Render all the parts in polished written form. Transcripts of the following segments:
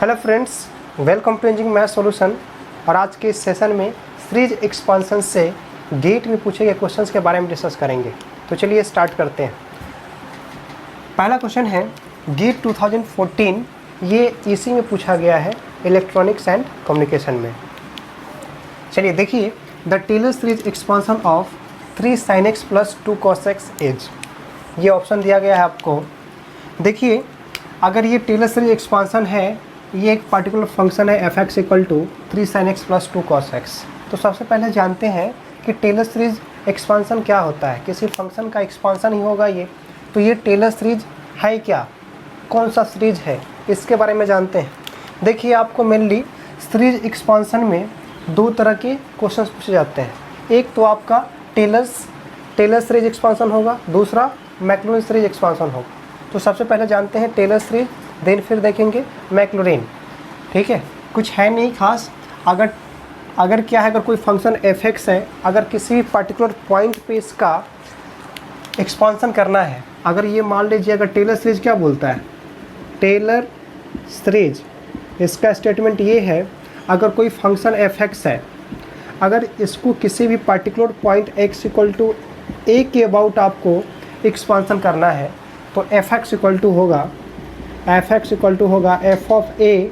Hello friends, welcome to engineering math solution. और आज के इस सेशन में सीरीज एक्सपांशन से गेट में पूछे गए क्वेश्चंस के बारे में डिस्कस करेंगे। तो चलिए स्टार्ट करते हैं। पहला क्वेश्चन है गेट 2014, ये इसी में पूछा गया है इलेक्ट्रॉनिक्स एंड कम्युनिकेशन में। चलिए देखिए, the Taylor series expansion of 3 sin x + 2 cos x is, ये ऑप्शन दिया गया है आपको। देखिए, अगर ये टेलर सीरीज एक्सपांशन है, ये एक पार्टिकुलर फंक्शन है f(x = 3 sin x + 2 cos x। तो सबसे पहले जानते हैं कि टेलर सीरीज एक्सपांशन क्या होता है। किसी फंक्शन का एक्सपांशन ही होगा ये। तो ये टेलर सीरीज है क्या, कौन सा सीरीज है, इसके बारे में जानते हैं। देखिए, आपको मेनली सीरीज एक्सपांशन में दो तरह के क्वेश्चन पूछे जाते हैं। एक तो आपका टेलर सीरीज एक्सपांशन होगा, दूसरा मैक्लॉरिन सीरीज एक्सपांशन होगा। तो सबसे पहले जानते हैं टेलर सीरीज, देन फिर देखेंगे मैक्लॉरिन। ठीक है, कुछ है नहीं खास। अगर क्या है, अगर कोई फंक्शन f(x) है, अगर किसी पर्टिकुलर पॉइंट पे इसका एक्सपांशन करना है, अगर ये मान लीजिए, अगर टेलर सीरीज क्या बोलता है, टेलर सीरीज इसका स्टेटमेंट ये है, अगर कोई फंक्शन f(x) है, अगर इसको किसी भी पर्टिकुलर पॉइंट x = a के अबाउट आपको एक्सपांशन करना है, तो f(x) होगा f(a)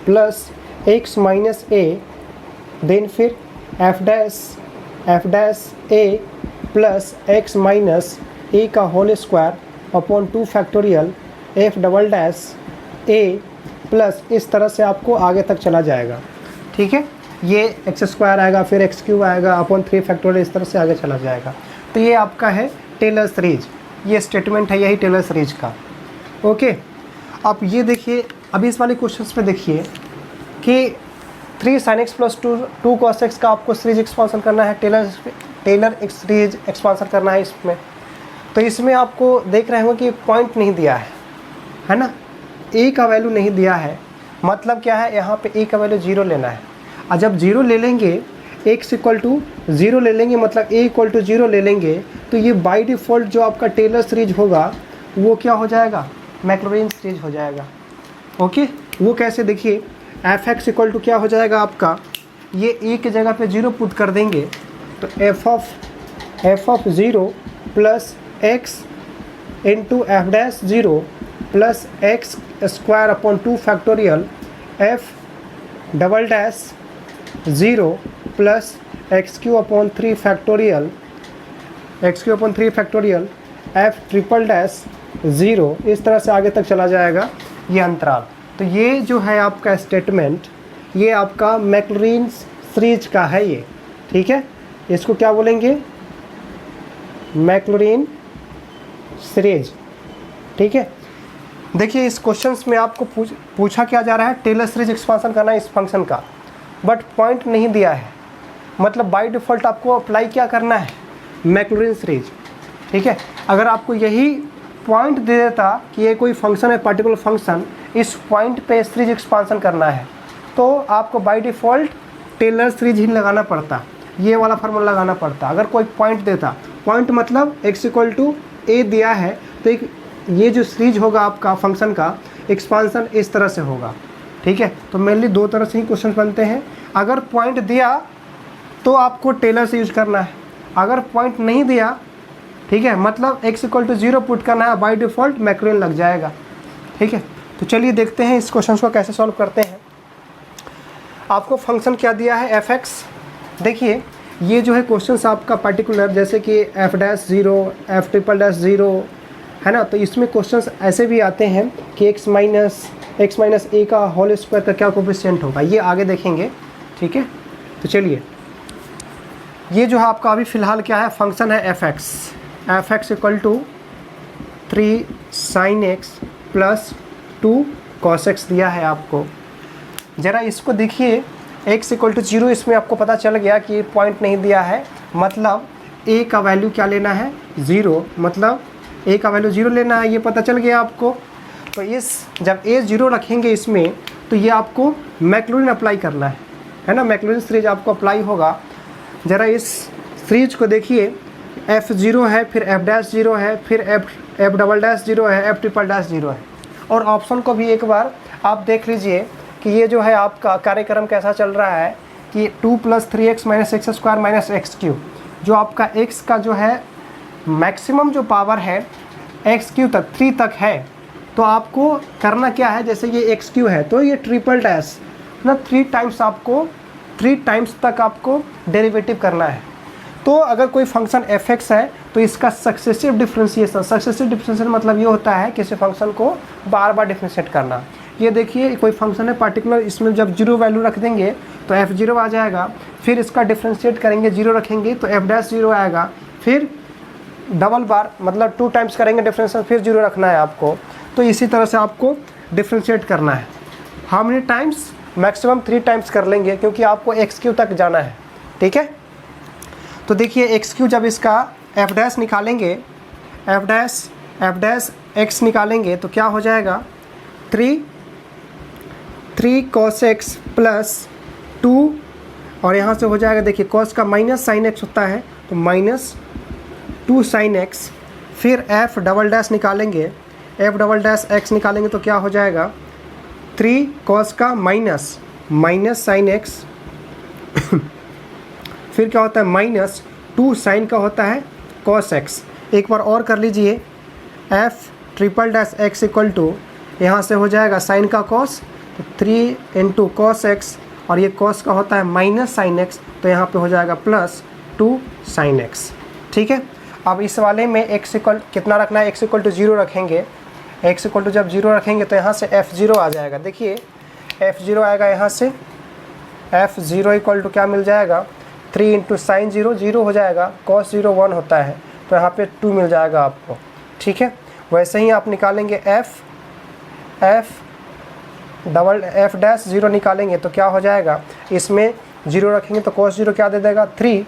plus x minus a, then फिर f' plus x minus a का whole square upon 2 factorial f'' a plus, इस तरह से आपको आगे तक चला जाएगा। ठीक है, ये x² आएगा, फिर x³ आएगा अपॉन 3 फैक्टोरियल, इस तरह से आगे चला जाएगा। तो ये आपका है टेलर सीरीज, ये स्टेटमेंट है यही टेलर सीरीज का। ओके, अब ये देखिए, अभी इस वाले क्वेश्चंस पे देखिए कि 3 sin x + 2 cos x का आपको सीरीज एक्सपांशन करना है, टेलर सीरीज एक्सपांशन करना है इसमें। तो इसमें आपको देख रहे होंगे कि पॉइंट नहीं दिया है ना, a का वैल्यू नहीं दिया है। मतलब क्या है, यहाँ पे a का वैल्यू 0 लेना है। और जब 0 ले लेंगे, x = 0 ले लेंगे, मतलब a = 0 ले लेंगे, तो ये बाय डिफ़ॉल्ट जो आपका टेलर सीरीज होगा वो क्या हो जाएगा, मैक्लॉरिन सीरीज हो जाएगा। ओके, वो कैसे, देखिए f(x) क्या हो जाएगा आपका, ये a की जगह पे 0 पुट कर देंगे, तो f(0) plus x into f'(0) plus x² upon 2 factorial f'(0) plus x³ upon 3 factorial f'(0), इस तरह से आगे तक चला जाएगा ये अंतराल। तो ये जो है आपका स्टेटमेंट, ये आपका मैक्लॉरिन सीरीज का है ये। ठीक है, इसको क्या बोलेंगे, मैक्लॉरिन सीरीज। ठीक है, देखिए इस क्वेश्चंस में आपको पूछा क्या जा रहा है, टेलर सीरीज एक्सपांशन करना है इस फंक्शन का, बट पॉइंट नहीं दिया है। मतलब बाय डिफ़ॉल्ट आपको अप्लाई क्या करना है, मैक्लॉरिन सीरीज। ठीक है, अगर आपको यही पॉइंट दे देता कि ये कोई फंक्शन है, पर्टिकुलर फंक्शन, इस पॉइंट पे सीरीज एक्सपांशन करना है, तो आपको बाय डिफ़ॉल्ट टेलर सीरीज ही लगाना पड़ता, ये वाला फार्मूला लगाना पड़ता। अगर कोई पॉइंट देता, पॉइंट मतलब x = a दिया है, तो एक ये जो सीरीज होगा आपका फंक्शन का एक्सपांशन इस तरह से होगा। ठीक है, तो मेनली दो तरह से ही क्वेश्चन बनते हैं। अगर पॉइंट दिया तो आपको टेलर से यूज करना है, अगर पॉइंट नहीं दिया, ठीक है, मतलब x = 0 पुट करना है, बाय डिफ़ॉल्ट मैक्लॉरिन लग जाएगा। ठीक है, तो चलिए देखते हैं इस क्वेश्चन को कैसे सॉल्व करते हैं। आपको फंक्शन क्या दिया है, f(x). देखिए, ये जो है क्वेश्चन आपका पर्टिकुलर, जैसे कि f'0, f'0 है ना, तो इसमें क्वेश्चंस ऐसे भी आते हैं कि x माइनस a का होल स्क्वायर का क्या कोफिशिएंट होगा, ये आगे देखेंगे। ठीक है, तो चलिए, ये जो है आपका अभी फ़िलहाल क्या है, फंक्शन है f(x) = 3 sin x + 2 cos x दिया है आपको। ज़रा इसको देखिए, x = 0, इसमें आपको पता चल गया कि पॉइंट नहीं दिया है, मतलब a का वैल्यू क्या लेना है, 0, मतलब a का वैल्यू 0 लेना है, ये पता चल गया आपको। तो जब a 0 रखेंगे इसमें, तो ये आपको मैक्लॉरिन अप्लाई करना है ना, मैक्लॉरिन सीरीज आपको अप्लाई होगा। ज़रा इस सीरीज को देखिए, f0 है, फिर f'0 है, फिर f'0 है, f'0 है, और ऑप्शन को भी एक बार आप देख लीजिए कि ये जो है आपका कार्यक्रम कैसा चल रहा है कि 2 + 3x - x² - x³ जो आपका x का जो है मैक्सिमम जो पावर है x³ तक 3 तक है। तो आपको करना क्या है, जैसे ये x³ है तो ये ट्रिपल डैश ना 3 टाइम्स आपको 3 टाइम्स तक आपको डेरिवेटिव करना है। तो अगर कोई फंक्शन f(x) है तो इसका सक्सेसिव डिफरेंशिएशन मतलब ये होता है किसी फंक्शन को बार बार डिफरेंशिएट करना। ये देखिए कोई फंक्शन है पर्टिकुलर, इसमें जब 0 वैल्यू रख देंगे तो f0 आ जाएगा, फिर इसका डिफरेंशिएट करेंगे 0 रखेंगे तो f'0 आएगा, फिर डबल बार मतलब 2 टाइम्स करेंगे डिफरेंशिएशन फिर 0 रखना है आपको। तो इसी तरह से आपको डिफरेंशिएट करना है। How many times, maximum 3 times कर लेंगे क्योंकि आपको x³ तक जाना है। ठीक है, तो देखिए x³ जब इसका f' निकालेंगे, f' x निकालेंगे तो क्या हो जाएगा 3 cos x प्लस 2 और यहाँ से हो जाएगा, देखिए cos का माइनस sin x होता है तो -2 sin x, फिर f" निकालेंगे, f" निकालेंगे तो क्या हो जाएगा 3 cos का माइनस sin x फिर क्या होता है -2 sin का होता है cos x। एक बार और कर लीजिए, f" x यहाँ से हो जाएगा sin का cos तो 3 × cos x और ये cos का होता है -sin x तो यहाँ पे हो जाएगा +2 sin x। ठीक है, अब इस वाले में x कितना रखना है, x 0 रखेंगे, x जब 0 रखेंगे तो यहाँ से f0 आ जाएगा। देखिए f0 आएगा, यहाँ से f0 क्या मिल जाएगा 3 × sin 0 हो जाएगा, cos 0 1 होता है तो यहाँ पे 2 मिल जाएगा आपको। ठीक है, वैसे ही आप निकालेंगे f'0 निकालेंगे तो क्या हो जाएगा, इसमें 0 रखेंगे तो cos 0 क्या दे देगा 3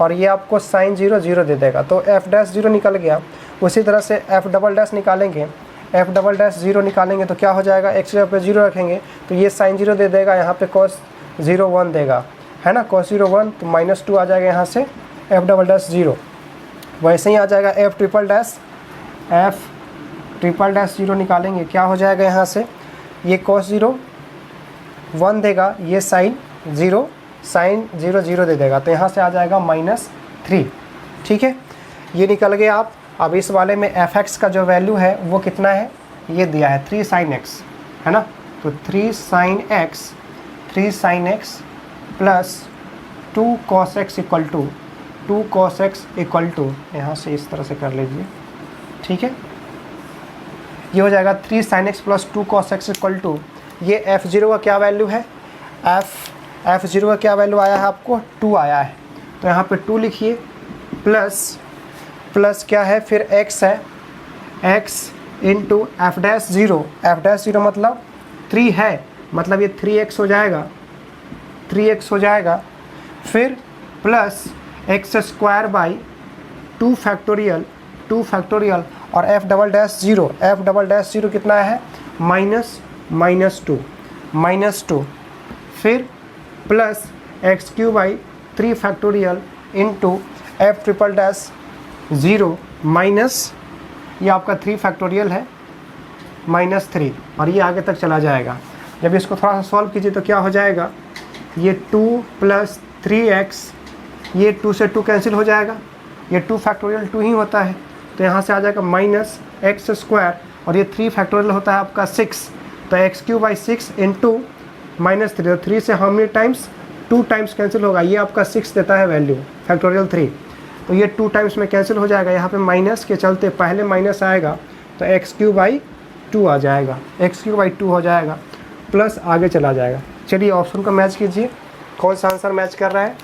और ये आपको sin 0 दे देगा तो f'0 निकल गया। उसी तरह से f" निकालेंगे, f'0 निकालेंगे तो क्या हो जाएगा, x पे 0 रखेंगे तो ये sin 0 दे देगा, यहाँ पे cos 0 1 देगा, है ना, cos 0 1 तो -2 आ जाएगा यहाँ से f'0। वैसे ही आ जाएगा f'0 निकालेंगे, क्या हो जाएगा यहाँ से, ये cos 0 1 देगा, ये sin 0 दे देगा तो यहाँ से आ जाएगा -3। ठीक है, ये निकल गया आप। अब इस वाले में f(x) का जो वैल्यू है वो कितना है, ये दिया है 3 sin x, है ना, तो 3 sin x plus 2 cos x equal to यहाँ से इस तरह से कर लीजिए। ठीक है, ये हो जाएगा 3 sin x plus 2 cos x equal to, ये f0 का क्या वैल्यू है, f0 का क्या वैल्यू आया है आपको 2 आया है तो यहाँ पे 2 लिखिए, प्लस क्या है फिर x है, x इंटू f'0 मतलब 3 है, मतलब ये 3x हो जाएगा, फिर प्लस x² बाई 2 फैक्टोरियल और f'0 कितना है -2 फिर plus x³ by 3 factorial into f'0 minus ये आपका 3 फैक्टोरियल है -3 और ये आगे तक चला जाएगा। जब इसको थोड़ा सा सॉल्व कीजिए तो क्या हो जाएगा, ये 2 + 3x, ये 2 से 2 कैंसिल हो जाएगा, ये 2 फैक्टोरियल 2 ही होता है तो यहाँ से आ जाएगा -x² और ये 3 फैक्टोरियल होता है आपका 6 तो x³ बाई 6 इंटू -3 तो 3 से how many times 2 times cancel होगा, ये आपका 6 देता है वैल्यू फैक्टोरियल 3 तो ये 2 टाइम्स में कैंसिल हो जाएगा, यहाँ पे माइनस के चलते पहले माइनस आएगा तो x³ बाई 2 आ जाएगा, x³ बाई 2 हो जाएगा, प्लस आगे चला जाएगा। चलिए ऑप्शन को मैच कीजिए, कौन सा आंसर मैच कर रहा है,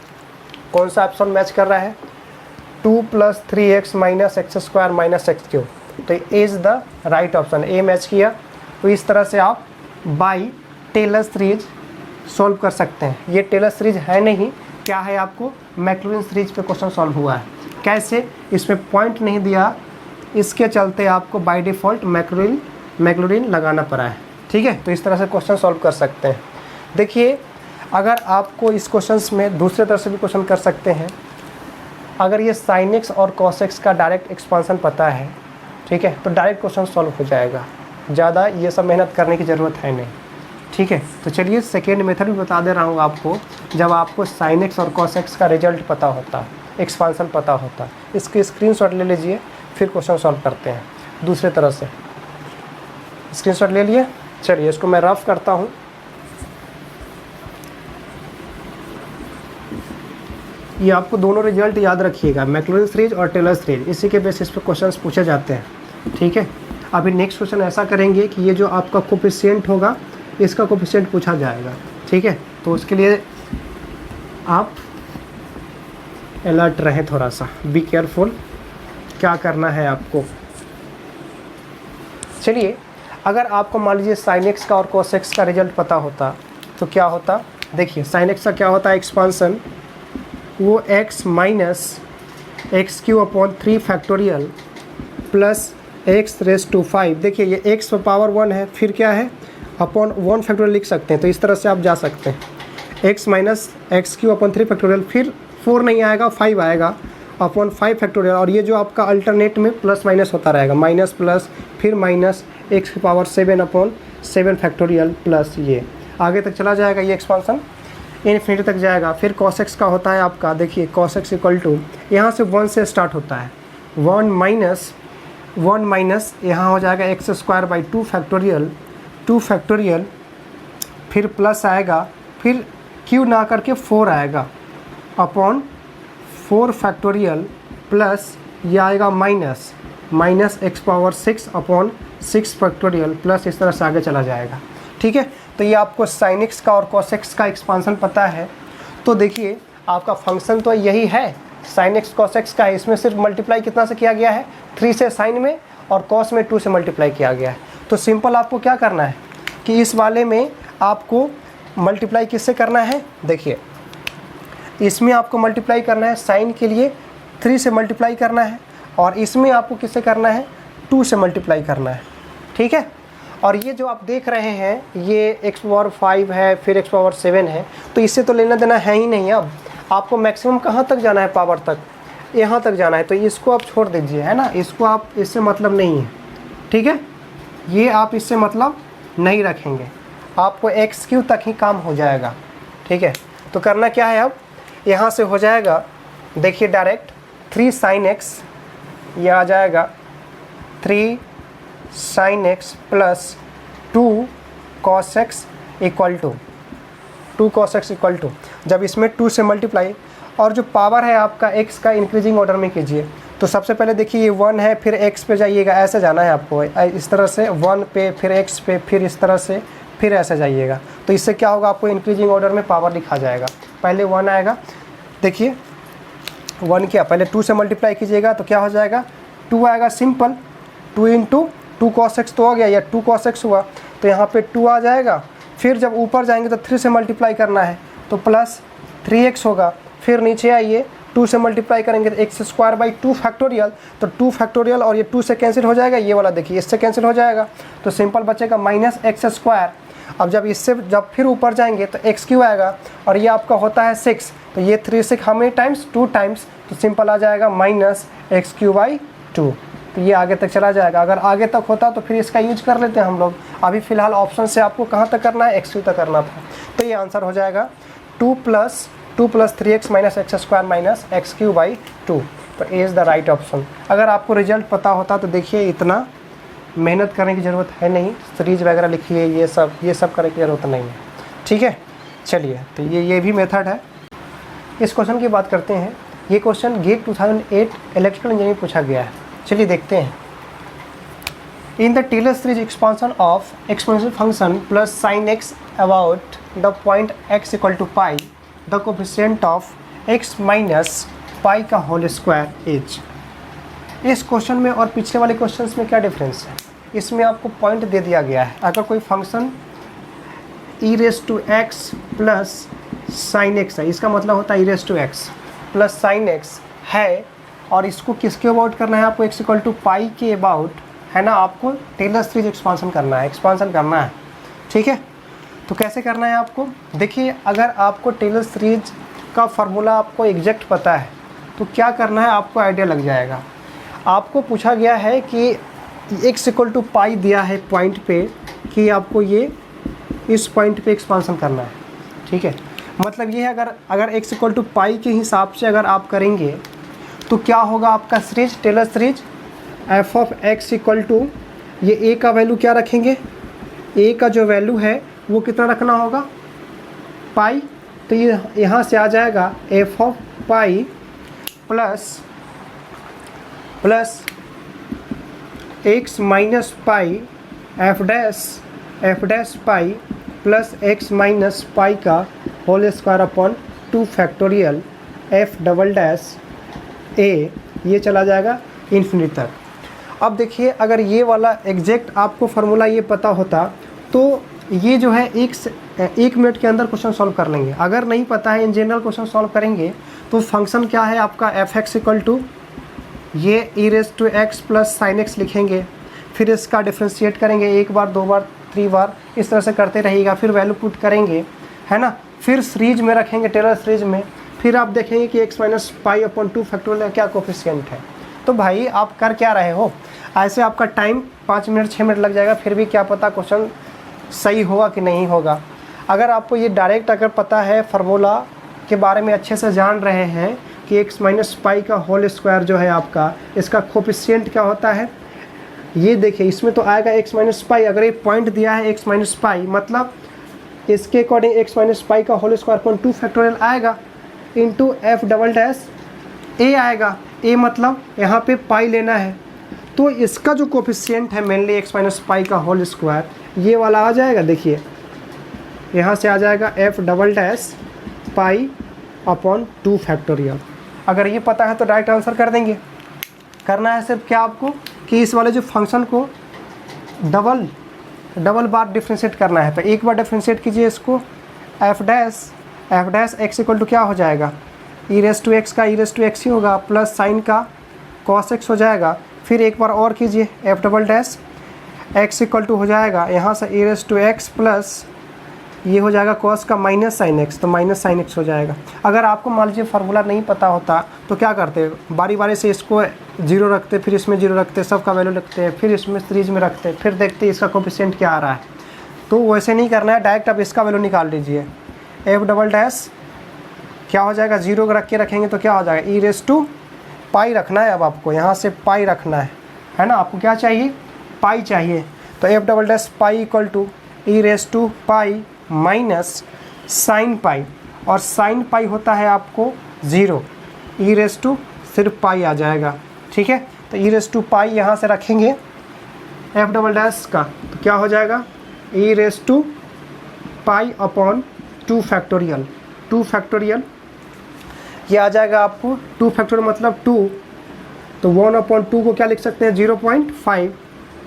कौन सा ऑप्शन मैच कर रहा है 2 + 3x - x² - x³ तो is the right option, A match किया। तो इस तरह से आप बाई टेलर सीरीज सॉल्व कर सकते हैं। ये टेलर सीरीज है नहीं, क्या है आपको मैक्लॉरिन सीरीज पे क्वेश्चन सॉल्व हुआ है। कैसे, इसमें पॉइंट नहीं दिया, इसके चलते आपको बाय डिफ़ॉल्ट मैक्लॉरिन लगाना पड़ा है। ठीक है, तो इस तरह से क्वेश्चन सॉल्व कर सकते हैं। देखिए अगर आपको इस क्वेश्चंस में दूसरे तरह से भी क्वेश्चन कर सकते हैं, अगर ये sin x और cos x का डायरेक्ट एक्सपांसन पता है, ठीक है, तो डायरेक्ट क्वेश्चन सॉल्व हो जाएगा। ज़्यादा ये सब मेहनत करने की ज़रूरत है नहीं, ठीक है। तो चलिए सेकेंड मेथड भी बता दे रहा हूँ आपको, जब आपको sin x और cos x का रिजल्ट पता होता, एक्सपांसन पता होता। इसके स्क्रीनशॉट ले लीजिए, फिर क्वेश्चन सॉल्व करते हैं दूसरे तरह से। स्क्रीनशॉट ले लिए, चलिए इसको मैं रफ करता हूँ। ये आपको दोनों रिजल्ट याद रखिएगा, मैक्लॉरिन सीरीज और टेलर सीरीज, इसी के बेसिस पे क्वेश्चंस पूछे जाते हैं, ठीक है। अभी नेक्स्ट क्वेश्चन ऐसा करेंगे कि ये जो आपका कोफिशिएंट होगा, इसका कोफिशिएंट पूछा जाएगा, ठीक है। तो उसके लिए आप अलर्ट रहें, थोड़ा सा बी केयरफुल क्या करना है आपको। चलिए, अगर आपको मान लीजिए sin x का और cos x का रिजल्ट पता होता तो क्या होता। देखिए sin x का क्या होता है एक्सपांसन, वो x minus x cube upon 3 factorial plus x raise to 5। देखिए ये x पावर 1 है, फिर क्या है अपॉन 1 फैक्टोरियल लिख सकते हैं, तो इस तरह से आप जा सकते हैं। x minus x cube upon 3 factorial, फिर 4 नहीं आएगा 5 आएगा अपॉन 5 फैक्टोरियल, और ये जो आपका अल्टरनेट में प्लस माइनस होता रहेगा, माइनस प्लस फिर माइनस एक्स की पावर 7 अपॉन 7 फैक्टोरियल प्लस ये आगे तक चला जाएगा, ये एक्सपांसन इन्फिनिटी तक जाएगा। फिर cos x का होता है आपका, देखिए cos x इक्वल टू यहाँ से 1 से स्टार्ट होता है, 1 माइनस यहाँ हो जाएगा एक्स स्क्वायर बाई 2 फैक्टोरियल, फिर प्लस आएगा, फिर q ना करके 4 आएगा अपॉन 4 फैक्टोरियल प्लस ये आएगा minus x power 6 upon 6 factorial plus, इस तरह से आगे चला जाएगा, ठीक है। तो ये आपको sin x का और cos x का एक्सपांसन पता है। तो देखिए आपका फंक्शन तो यही है, sin x cos x का है, इसमें सिर्फ मल्टीप्लाई कितना से किया गया है 3 से sin में, और cos में 2 से मल्टीप्लाई किया गया है। तो सिंपल आपको क्या करना है कि इस वाले में आपको मल्टीप्लाई किससे करना है, देखिए इसमें आपको मल्टीप्लाई करना है sin के लिए 3 से मल्टीप्लाई करना है, और इसमें आपको किससे करना है 2 से मल्टीप्लाई करना है, ठीक है। और ये जो आप देख रहे हैं ये x पावर 5 है, फिर x पावर 7 है, तो इससे तो लेना देना है ही नहीं। अब आपको मैक्सिमम कहाँ तक जाना है, पावर तक, यहाँ तक जाना है, तो इसको आप छोड़ दीजिए, है ना, इसको आप इससे मतलब नहीं है, ठीक है। ये आप इससे मतलब नहीं रखेंगे, आपको एक्स क्यू तक ही काम हो जाएगा, ठीक है। तो करना क्या है, अब यहाँ से हो जाएगा, देखिए डायरेक्ट 3 sin x, ये आ जाएगा 3 sin x plus 2 cos x equal to जब इसमें 2 से मल्टीप्लाई, और जो पावर है आपका x का इंक्रीजिंग ऑर्डर में कीजिए। तो सबसे पहले देखिए ये 1 है, फिर x पे जाइएगा, ऐसे जाना है आपको, इस तरह से 1 पे, फिर x पे, फिर इस तरह से, फिर ऐसे जाइएगा। तो इससे क्या होगा, आपको इंक्रीजिंग ऑर्डर में पावर लिखा जाएगा। पहले 1 आएगा, देखिए 1 क्या, पहले 2 से मल्टीप्लाई कीजिएगा तो क्या हो जाएगा 2 आएगा, सिंपल 2 इंटू 2 cos x तो हो गया, या 2 cos x हुआ, तो यहाँ पे 2 आ जाएगा। फिर जब ऊपर जाएंगे तो 3 से मल्टीप्लाई करना है, तो प्लस 3x होगा। फिर नीचे आइए, 2 से मल्टीप्लाई करेंगे तो एक्स स्क्वायर बाई 2 फैक्टोरियल, तो 2 फैक्टोरियल और ये 2 से कैंसिल हो जाएगा, ये वाला देखिए इससे कैंसिल हो जाएगा, तो सिंपल बचेगा माइनस एक्स स्क्वायर। अब जब इससे जब फिर ऊपर जाएंगे तो एक्स क्यू आएगा, और ये आपका होता है 6, तो ये 3 से हमें टाइम्स 2 टाइम्स, तो सिंपल आ जाएगा माइनस एक्स क्यू बाई 2। तो ये आगे तक चला जाएगा। अगर आगे तक होता तो फिर इसका यूज कर लेते हैं हम लोग। अभी फ़िलहाल ऑप्शन से आपको कहाँ तक करना है, एक्स क्यू तक करना था। तो ये आंसर हो जाएगा 2 plus 3x minus x square minus x Q by 2। तो A is the right option. अगर आपको रिजल्ट पता होता तो देखिए इतना मेहनत करने की ज़रूरत है नहीं, सीरीज वगैरह लिखिए, ये सब करने की ज़रूरत नहीं है, ठीक है। चलिए, तो ये भी मेथड है। इस क्वेश्चन की बात करते हैं। ये क्वेश्चन गेट 2008 इलेक्ट्रिकल इंजीनियरिंग पूछा गया है। चलिए देखते हैं। In the Taylor series expansion of exponential function plus sine x about the point x equal to pi, the coefficient of x minus pi का होल स्क्वायर इज। इस question में और पिछले वाले क्वेश्चंस में क्या डिफरेंस है, इसमें आपको पॉइंट दे दिया गया है। अगर कोई function e raise to x plus sine x है, इसका मतलब होता है e raise to x plus sine x है, और इसको किसके अबाउट करना है आपको, x इक्वल टू पाई के अबाउट, है ना। आपको टेलर सीरीज एक्सपांसन करना है, ठीक है। तो कैसे करना है आपको, देखिए अगर आपको टेलर सीरीज का फार्मूला आपको एग्जैक्ट पता है तो क्या करना है आपको आइडिया लग जाएगा। आपको पूछा गया है कि x इक्वल टू पाई दिया है पॉइंट पे कि आपको ये इस पॉइंट पे एक्सपांसन करना है, ठीक है। मतलब ये है अगर x इक्वल टू पाई के हिसाब से अगर आप करेंगे तो क्या होगा आपका series, Taylor series f of x equal to ये a का वैल्यू क्या रखेंगे, a का जो वैल्यू है वो कितना रखना होगा, पाई। तो ये यहाँ से आ जाएगा f of pi plus x minus pi F dash pi plus x minus pi का whole square upon 2 factorial f double dash a, ये चला जाएगा इन्फिनिटी तक। अब देखिए अगर ये वाला एग्जैक्ट आपको फार्मूला ये पता होता तो ये जो है एक मिनट के अंदर क्वेश्चन सॉल्व कर लेंगे। अगर नहीं पता है इन जनरल क्वेश्चन सॉल्व करेंगे तो फंक्शन क्या है आपका एफ एक्स इक्वल टू ये E raise to x plus sine X लिखेंगे, फिर इसका डिफ्रेंशिएट करेंगे 1 बार 2 बार 3 बार इस तरह से करते रहिएगा, फिर वैल्यू पुट करेंगे, है ना। फिर सीरीज में रखेंगे, टेलर सीरीज में, फिर आप देखेंगे कि x माइनस पाई अपॉन 2 फैक्टोरियल क्या कोफिशिएंट है। तो भाई आप कर क्या रहे हो, ऐसे आपका टाइम 5 मिनट 6 मिनट लग जाएगा, फिर भी क्या पता क्वेश्चन सही होगा कि नहीं होगा। अगर आपको ये डायरेक्ट अगर पता है, फार्मूला के बारे में अच्छे से जान रहे हैं कि x माइनस पाई का होल स्क्वायर जो है आपका, इसका कोफिशिएंट क्या होता है, ये देखिए इसमें तो आएगा x माइनस पाई। अगर ये पॉइंट दिया है x माइनस पाई मतलब इसके अकॉर्डिंग x माइनस पाई का होल स्क्वायर अपॉन 2 फैक्टोरियल आएगा into F double dash a आएगा। a मतलब यहाँ पे पाई लेना है, तो इसका जो कोफिशिएंट है मेनली x माइनस पाई का होल स्क्वायर ये वाला आ जाएगा। देखिए यहाँ से आ जाएगा एफ डबल डैश पाई अपॉन 2 फैक्टोरियल। अगर ये पता है तो डायरेक्ट आंसर कर देंगे। करना है सिर्फ क्या आपको कि इस वाले जो फंक्शन को डबल बार डिफ्रेंशिएट करना है। तो एक बार डिफ्रेंशिएट कीजिए इसको, f dash x equal to क्या हो जाएगा, ई रेस टू एक्स का ई रेस टू एक्स ही होगा प्लस साइन का कॉस एक्स हो जाएगा। फिर एक बार और कीजिए, f double dash x equal to हो जाएगा यहाँ से e raise to x plus ये हो जाएगा कॉस का माइनस साइन एक्स, तो माइनस साइन एक्स हो जाएगा। अगर आपको मान लीजिए फार्मूला नहीं पता होता तो क्या करते, बारी बारी से इसको 0 रखते, फिर इसमें 0 रखते, सबका वैल्यू रखते हैं, फिर इसमें सीरीज में रखते, फिर देखते इसका कोफिशिएंट क्या आ रहा है। तो वैसे नहीं करना है, डायरेक्ट अब इसका वैल्यू निकाल लीजिए। एफ डबल डैश क्या हो जाएगा, 0 रख के रखेंगे तो क्या हो जाएगा, ई रेस टू पाई रखना है। अब आपको यहाँ से पाई रखना है ना। आपको क्या चाहिए, पाई चाहिए। तो F double dash pi equal to e raise to pi minus sine pi, और साइन पाई होता है आपको 0, ई रेस टू सिर्फ पाई आ जाएगा, ठीक है। तो ई रेस टू पाई यहाँ से रखेंगे एफ डबल डैश का, तो क्या हो जाएगा, ई raise to pi upon 2 factorial. 2 factorial ये आ जाएगा आपको, 2 फैक्टोरियल मतलब 2, तो 1/2 को क्या लिख सकते हैं,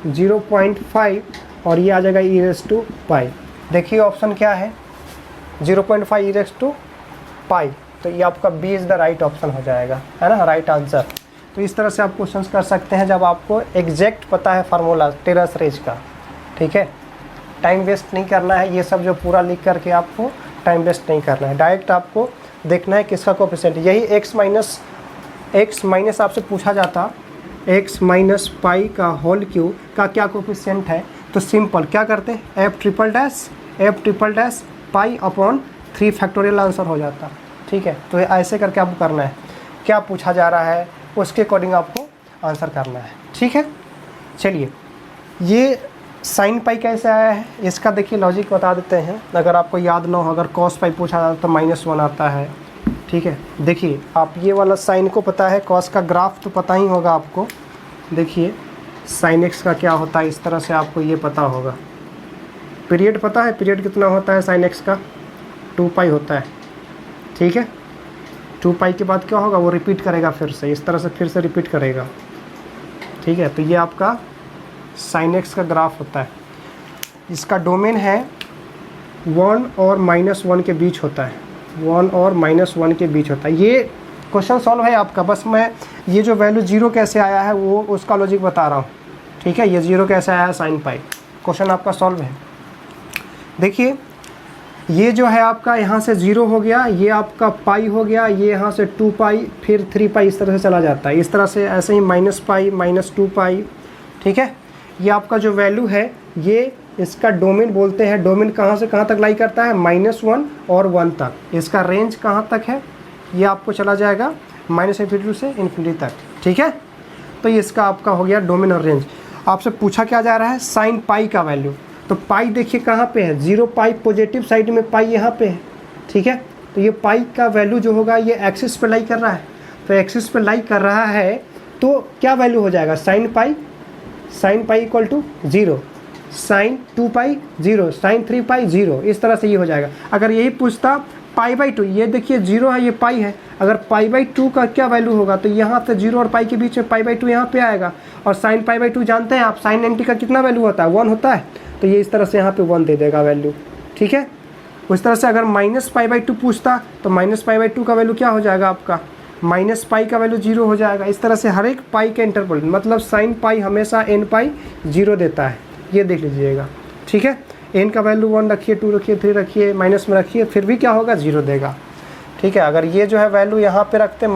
0.5 और ये आ जाएगा ई रेस टू पाई। देखिए ऑप्शन क्या है, 0.5 ई रेस टू पाई, तो ये आपका B is the right option हो जाएगा, है ना, राइट आंसर। तो इस तरह से आप क्वेश्चंस कर सकते हैं जब आपको एग्जैक्ट पता है फार्मूला टेलर सीरीज का, ठीक है। टाइम वेस्ट नहीं करना है, ये सब जो पूरा लिख करके आपको टाइम वेस्ट नहीं करना है, डायरेक्ट आपको देखना है किसका कोफिशिएंट। यही एक्स माइनस आपसे पूछा जाता, एक्स माइनस पाई का होल क्यूब का क्या कोफिशिएंट है, तो सिंपल क्या करते हैं, F triple dash pi upon 3 factorial answer हो जाता, ठीक है। तो ऐसे करके आपको करना है, क्या पूछा जा रहा है उसके अकॉर्डिंग आपको आंसर करना है, ठीक है। चलिए ये साइन पाई कैसे आया है इसका देखिए लॉजिक बता देते हैं, अगर आपको याद ना हो। अगर कॉस पाई पूछा जाता तो -1 आता है, ठीक है। देखिए आप ये वाला साइन को पता है, कॉस का ग्राफ तो पता ही होगा आपको। देखिए साइन एक्स का क्या होता है, इस तरह से आपको ये पता होगा। पीरियड पता है, पीरियड कितना होता है साइन एक्स का, 2 पाई होता है, ठीक है। 2 पाई के बाद क्या होगा, वो रिपीट करेगा फिर से, इस तरह से फिर से रिपीट करेगा, ठीक है। तो ये आपका साइन एक्स का ग्राफ होता है। इसका डोमेन है 1 और -1 के बीच होता है, 1 और -1 के बीच होता है। ये क्वेश्चन सॉल्व है आपका, बस मैं ये जो वैल्यू 0 कैसे आया है वो उसका लॉजिक बता रहा हूँ, ठीक है। ये 0 कैसे आया है साइन पाई, क्वेश्चन आपका सॉल्व है। देखिए ये जो है आपका यहाँ से 0 हो गया, ये आपका पाई हो गया, ये यहाँ से 2 पाई, फिर 3 पाई, इस तरह से चला जाता है। इस तरह से ऐसे ही -पाई -2 पाई, ठीक है। ये आपका जो वैल्यू है ये इसका डोमेन बोलते हैं। डोमेन कहाँ से कहाँ तक लाई करता है, -1 और 1 तक। इसका रेंज कहाँ तक है, ये आपको चला जाएगा -∞ से ∞ तक, ठीक है। तो ये इसका आपका हो गया डोमेन और रेंज। आपसे पूछा क्या जा रहा है, साइन पाई का वैल्यू। तो पाई देखिए कहाँ पे है, 0 पाई पॉजिटिव साइड में, पाई यहाँ पे है, ठीक है। तो ये पाई का वैल्यू जो होगा ये एक्सिस पे लाई कर रहा है। तो एक्सिस पे लाई कर रहा है तो क्या वैल्यू हो जाएगा, sine pi equal to 0, sine 2 pi 0, sine 3 pi 0, इस तरह से ये हो जाएगा। अगर यही पूछता π/2, ये देखिए 0 है, ये पाई है, अगर π/2 का क्या वैल्यू होगा, तो यहाँ से 0 और पाई के बीच में π/2 यहाँ पे आएगा। और साइन π/2 जानते हैं आप, साइन 90 का कितना वैल्यू होता है, 1 होता है। तो ये इस तरह से यहाँ पे 1 दे देगा वैल्यू, ठीक है। उस तरह से अगर -π/2 पूछता तो -π/2 का वैल्यू क्या हो जाएगा आपका, -π का वैल्यू 0 हो जाएगा। इस तरह से हर एक पाई के इंटरवल, मतलब साइन पाई हमेशा nπ 0 देता है, ये देख लीजिएगा, ठीक है। n का वैल्यू 1 रखिए, 2 रखिए, 3 रखिए, माइनस में रखिए, फिर भी क्या होगा, 0 देगा, ठीक है। अगर ये जो है वैल्यू यहाँ पे रखते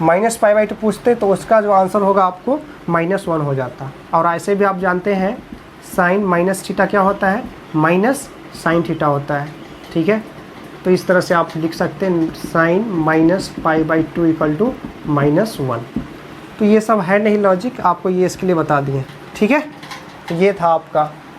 -π/2 पूछते तो उसका जो आंसर होगा आपको -1 हो जाता। और ऐसे भी आप जानते हैं साइन -θ क्या होता है, -sin θ होता है, ठीक है। तो इस तरह से आप लिख सकते हैं साइन -π/2 इक्वल टू -1। तो ये सब है नहीं लॉजिक, आपको ये इसके लिए बता दिए, ठीक है। तो ये था आपका